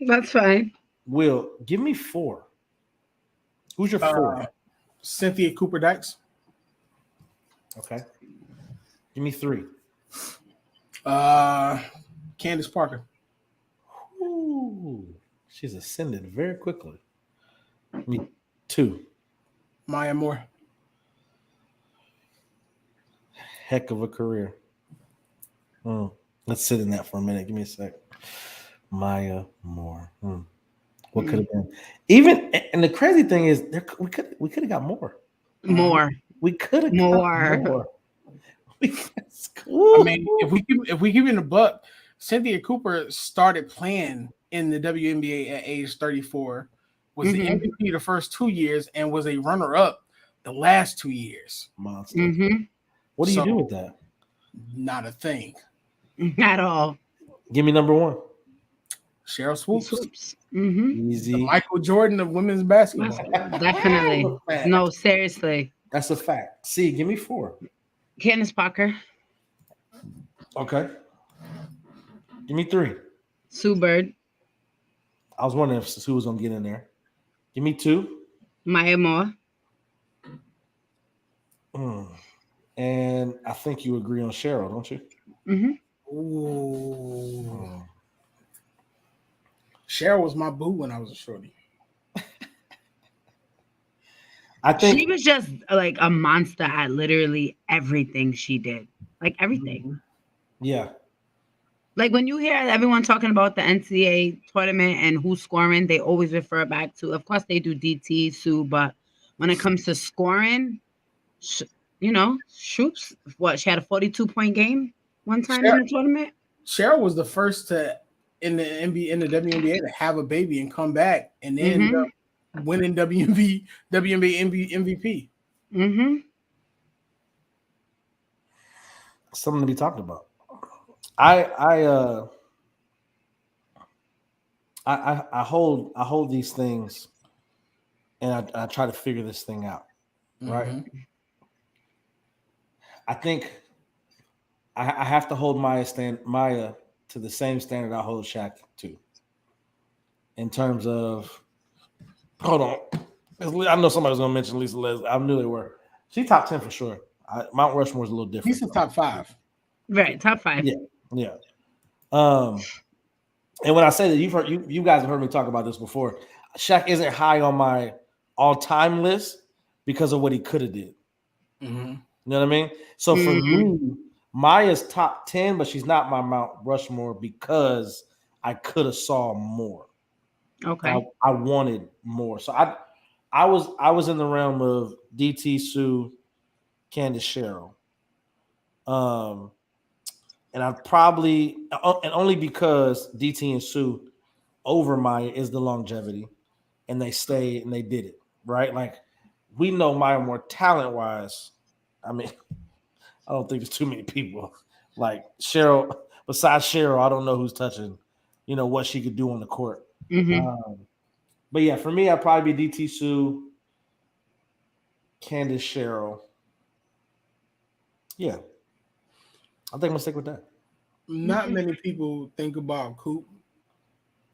That's fine. Will, give me 4. Who's your 4? Cynthia Cooper Dykes. Okay. Give me 3. Candace Parker. Ooh, she's ascended very quickly. Give me 2. Maya Moore. Heck of a career. Let's sit in that for a minute. Give me a sec. Maya Moore. What could have been? Even and the crazy thing is, we could have got more. We could have got more. I mean, if we give it a buck, Cynthia Cooper started playing in the WNBA at age 34, was the MVP the first 2 years, and was a runner-up the last 2 years. Monster. Mm-hmm. What do you do with that? Not a thing. At all. Give me number 1. Cheryl Swoops. Mm-hmm. Easy. The Michael Jordan of women's basketball. Definitely. No, seriously. That's a fact. C, give me 4. Candace Parker. Okay. Give me 3. Sue Bird. I was wondering if Sue was going to get in there. Give me 2. Maya Moore. And I think you agree on Cheryl, don't you? Mm-hmm. Ooh. Cheryl was my boo when I was a shorty. I think she was just like a monster at literally everything she did. Like everything. Yeah. Like when you hear everyone talking about the NCAA tournament and who's scoring, they always refer back to, of course they do DT, Sue, but when it comes to scoring, Shoops, she had a 42-point game one time in the tournament. Cheryl was the first in the WNBA to have a baby and come back and then winning WNBA MVP. Mm-hmm. Something to be talked about. I hold these things and I try to figure this thing out. Right. I think I have to hold Maya to the same standard I hold Shaq to. In terms of, hold on, I know somebody was going to mention Lisa Leslie. I knew they were. She's top 10 for sure. Mount Rushmore is a little different. Lisa's top 5. Right, top 5. Yeah. And when I say that, you guys have heard me talk about this before. Shaq isn't high on my all-time list because of what he could have did. Mm-hmm. You know what I mean? So for me, Maya's top 10, but she's not my Mount Rushmore because I could have saw more. Okay. I wanted more. So I was in the realm of DT Sue, Candace Cheryl. And I probably and only because DT and Sue over Maya is the longevity, and they stayed and they did it right. Like we know Maya more talent wise. I mean, I don't think there's too many people like Cheryl. Besides Cheryl, I don't know who's touching, what she could do on the court. But yeah, for me, I'd probably be DT Sue, Candace Cheryl. Yeah, I think I'm gonna stick with that. Not many people think about Coop,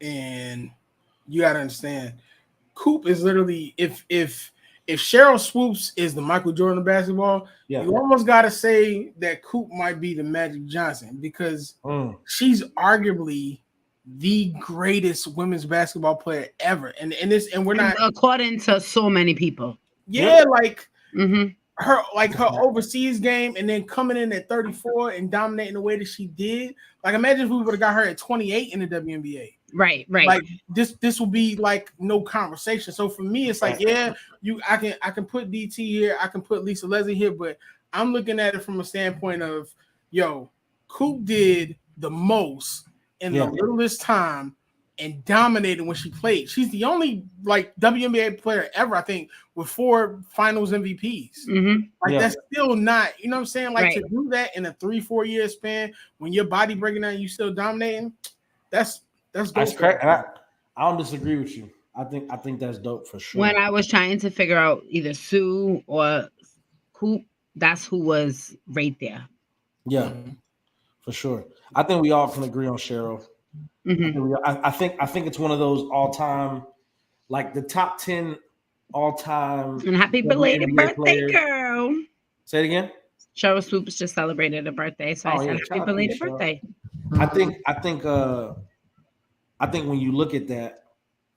and you gotta understand, Coop is literally if Cheryl Swoops is the Michael Jordan of basketball, you almost gotta say that Coop might be the Magic Johnson because she's arguably the greatest women's basketball player ever, and we're not according to so many people. Yeah, like her overseas game, and then coming in at 34 and dominating the way that she did. Like, imagine if we would have got her at 28 in the WNBA. Right. Like this will be like no conversation. So for me, it's like, I can put DT here, I can put Lisa Leslie here, but I'm looking at it from a standpoint of, Coop did the most in the littlest time and dominated when she played. She's the only WNBA player ever, I think, with 4 finals MVPs. That's still not, you know what I'm saying? To do that in a 3-4 year span when your body breaking down, you still dominating. That's correct. I don't disagree with you. I think that's dope for sure. When I was trying to figure out either Sue or Coop, that's who was right there. Yeah, for sure. I think we all can agree on Cheryl. I think it's one of those all-time, like the top 10 all-time. And happy belated birthday, girl! Say it again. Cheryl Swoops just celebrated a birthday, so I said happy belated birthday. I think when you look at that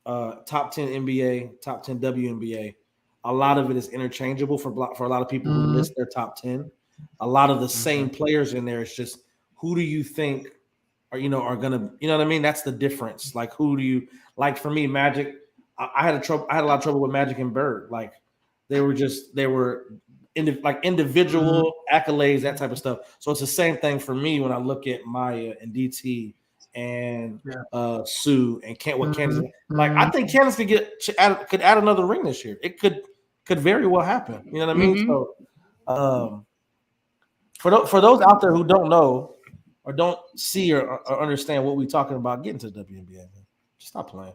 top 10 NBA, top 10 WNBA, a lot of it is interchangeable for a lot of people who list their top 10. A lot of the same players in there. It's just who do you think are gonna, you know what I mean? That's the difference. Like, who do you like? For me, Magic. I had a lot of trouble with Magic and Bird. Like, they were individual accolades, that type of stuff. So it's the same thing for me when I look at Maya and DT and Sue and Candace. Like, I think Candace could add another ring this year. It could very well happen. You know what I mean? So for those out there who don't know or don't see or understand what we're talking about getting to the WNBA, man, just stop playing.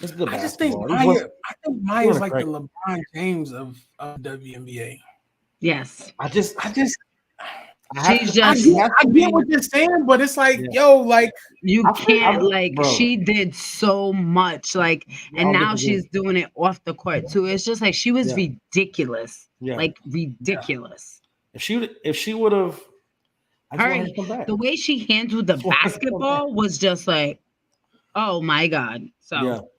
It's good basketball. I think Maya is like the LeBron James of WNBA. Yes. I get what you're saying, but it's like, you can't, she did so much, and now she's doing it off the court too. It's just like she was ridiculous, ridiculous. If she would have, the way she handled the basketball was just like, oh my God. So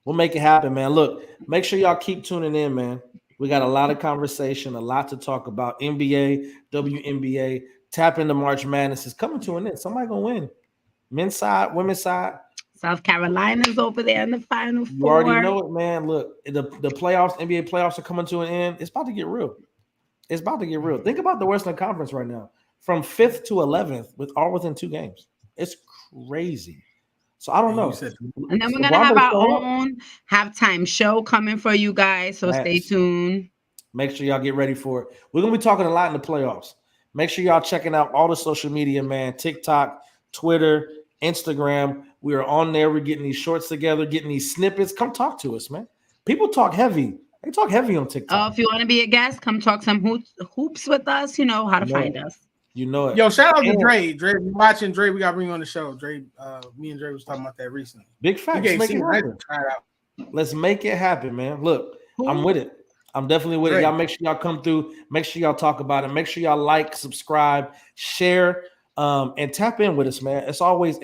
we'll make it happen, man. Look, make sure y'all keep tuning in, man. We got a lot of conversation, a lot to talk about. NBA, WNBA, tap into March Madness is coming to an end. Somebody gonna win. Men's side, women's side. South Carolina's over there in the Final Four. You already know it, man. Look, the playoffs, NBA playoffs are coming to an end. It's about to get real. Think about the Western Conference right now. From 5th to 11th, all within 2 games. It's crazy. So I don't know. And then we're going to have our own halftime show coming for you guys. So stay tuned. Make sure y'all get ready for it. We're going to be talking a lot in the playoffs. Make sure y'all checking out all the social media, man. TikTok, Twitter, Instagram. We are on there. We're getting these shorts together, getting these snippets. Come talk to us, man. People talk heavy. They talk heavy on TikTok. If you want to be a guest, come talk some hoops with us. You know how to find us. You know it. Yo, shout out to Dre. Dre, watching Dre. We got to bring you on the show. Dre, me and Dre was talking about that recently. Big facts. Let's make it happen, man. Look, I'm with it. I'm definitely with it. Y'all make sure y'all come through. Make sure y'all talk about it. Make sure y'all like, subscribe, share, and tap in with us, man. It's always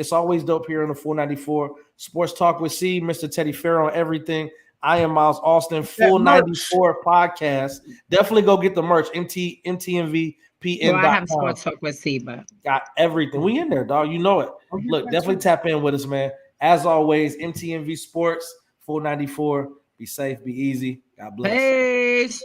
dope here on the 494 Sports Talk with C, Mr. Teddy Farrell on everything. I am Miles Austin, Full 94 podcast. Definitely go get the merch. MTMVPN.com. I have Sports Talk with C, but got everything. We in there, dog. You know it. Look, definitely tap in with us, man. As always, MTMV Sports 494. Be safe, be easy. God bless. Peace.